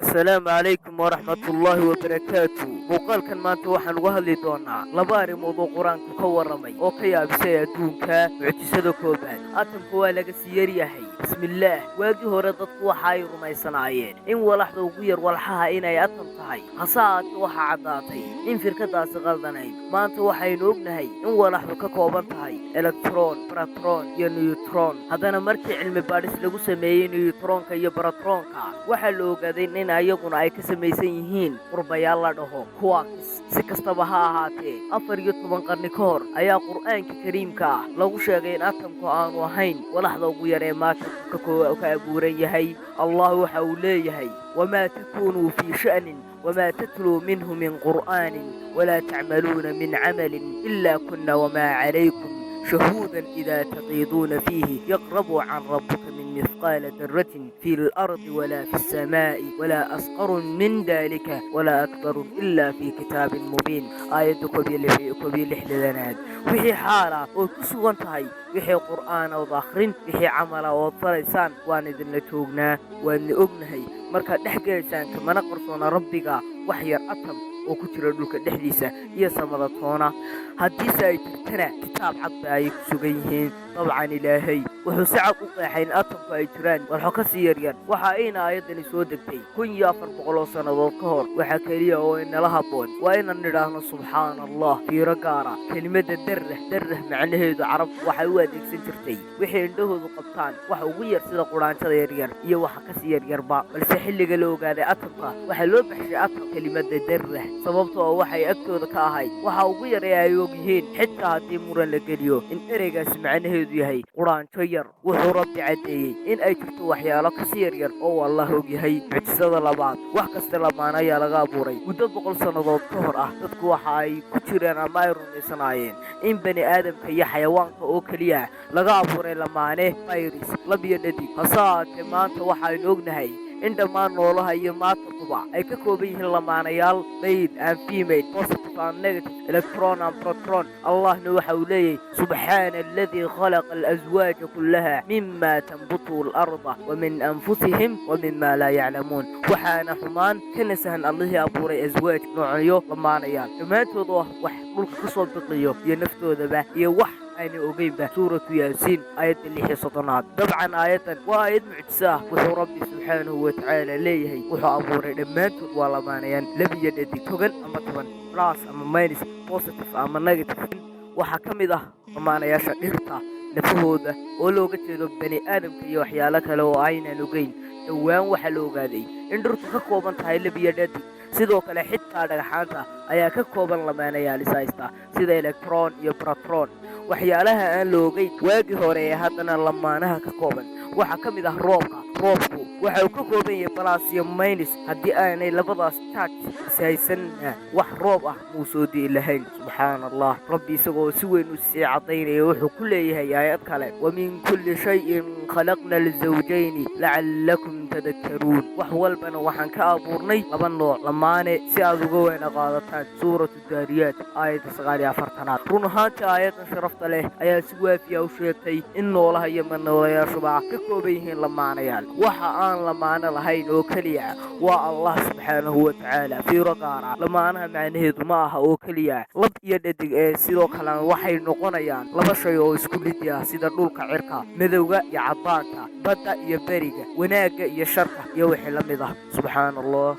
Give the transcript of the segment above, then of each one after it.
السلام عليكم ورحمة الله وبركاته. muuqaalkan maanta waxaan uga hadli doonaa laba arrimood oo qur-aanku ka warramay oo ka yaabisay adduunka mucjisada koobaad. atamka waa laga sii yaryahay. bismillaah, waagii hore dadku waxa ay rumaysanaayeen in walaxda ugu yar walxaha inay atam tahay, hase haatee waxaa caddaatay in firkadaasi qaldanayd. maanta waxaynu ognahay in walaxdu ka kooban tahay electron, baratron iyo newtron. haddana markii cilmi baadhis lagu sameeyey newtronka iyo baratronka, waxaa la ogaaday in ayaguna ay ka samaysan yihiin qurbayaal la dhaho quarks. si kastaba ha ahaatee 14 qarni ka hor ayaa qur'aanka kariimka ah lagu sheegay in atamku aanu ahayn walaxda ugu yar ee maatarku ka abuuran yahay. allah waxa uu leeyahay: wamaa takuunuu fii sha'nin wamaa tatluu minhu min qur'aanin walaa tacmaluuna min camalin ilaa kunna wamaa calaykum شهودا إذا تغيضون فيه يقرب عن ربك من مثقال ذرة في الأرض ولا في السماء ولا أصغر من ذلك ولا أكبر إلا في كتاب مبين. آية كبير لحلالناد وحي حالة وكسوان تهي وحي قرآن وضاخرين وحي عمل وطلسان وان إذن لتوقنا وان أبنهي مركا نحقى لسان كما نقرصون ربك وحي أطم oo ku jira dhulka dhexdiisa iyo samada toona. haddiise ay jirtana kitaab cad ba ay ku sugan yihiin. dabcan ilaahay wuxuu si cad u qeexay in atamku ay jiraan walxo ka sii yaryar. waxa ayna aayadani soo degtay 1400 sannadood ka hor. waxa keliya oo inala habboon waa inaan nidhaahno subxaan allah. fiiro gaara kelimada darrah macnaheedu carabtu waxay u adeegsan jirtay wixii indhahoodu qabtaan waxa ugu yar sida quraanjada yaryar iyo waxa ka sii yaryarba. balse xilliga la ogaaday atamka waxaa loo baxshay atam kelimada darrah sababtoo waxay agtooda ka ahayd waxa ugu yar ee ay og yihiin. xitaa haddii muran la geliyo in ereygaasi macnaheedu yahay quraanjo yar, wuxuu rabbi caddeeyey in ay jirto waxyaalo kasii yaryar oo allah og yahay. mucjisada labaad, wax kasta lamaan ayaa laga abuuray muddo 100 sannadood ka hor ah. dadku waxa ay ku jireen ama ay rumaysanaayeen in bani aadamka iyo xayawaanka oo keliya laga abuuray lamaane fayris lab iyo dhadig. hase haatee maanta waxaynu ognahay in dhammaan noolaha iyo maatarkuba ay ka kooban yihiin lamaanayaal male and female, positive and negative, electron and proton. allahna waxa uu leeyahay: subxaana aladii khalaqa alaswaaja kullaha mima tanbutu alarda wa min anfusihim wa mima laa yaclamuun. waxaana xumaan ka nasahan allihii abuuray aswaaj noocyo lamaanayaal dhammaantood oo wax dhulka ka soo biqiyo iyo naftoodaba iyo wax ayna ogeynba. suuratu yaasiin aayadda 16. dabcan aayadan waa aayad mucjiso ah. wuxuu rabbi subxaanahu watacaala leeyahay wuxuu abuuray dhammaantood waa lamaanayaan lab iyo dhadig, togan ama toban, plus ama minus, positive ama negative. waxaa ka mid ah lamaanayaasha dhirta nafahooda oo looga jeedo bani aadamka iyo waxyaalo kale oo aynan ogeyn. dhowaan waxaa la ogaaday in dhirtu ka kooban tahay lab iyo dhadig. sidoo kale xitaa dhagaxaanta ayaa ka kooban lamaanayaal is haysta sida electron iyo proton. waxyaalaha aan la ogeyn waagii hore ee haddana lamaanaha ka kooban waxaa ka mid ah roobka. roobku waxa uu ka kooban yahay plus iyo minus. haddii aanay labadaas charge is haysanna wax roob ah muu soo di'i lahayn. subxaan allah. rabbi isagoo si weyn u sii caddaynaya wuxuu ku leeyahay aayad kale: wamin kulli shayin khalaqna lzawjayni lacallakum tadakkaruun. wax walbana waxaan ka abuurnay laba nooc lamaane si aad uga weyna qaadataan. suuratu daariyaat aayadda 49. run ahaantii aayadan sharafta leh ayaa si waafiya u sheegtay in noolaha iyo manoolayaashuba ka kooban yihiin lamaanayaal. waxa aan lamaano lahayn oo keliya waa allah subxaanahu watacaala. fiiro gaara lamaanaha macnaheedu ma aha oo keliya lab iyo dhadig ee sidoo kalena waxay noqonayaan laba shay oo isku mid ah sida dhulka, cirka, madowga iyo caddaanka, badda iyo beriga, wanaagga iyo sharka iyo wixii la mid ah. subxaan allah.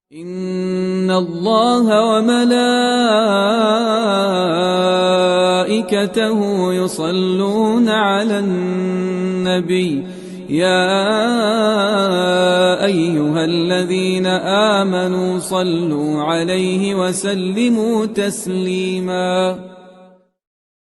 إن الله وملائكته يصلون على النبي يا أيها الذين آمنوا صلوا عليه وسلموا تسليما.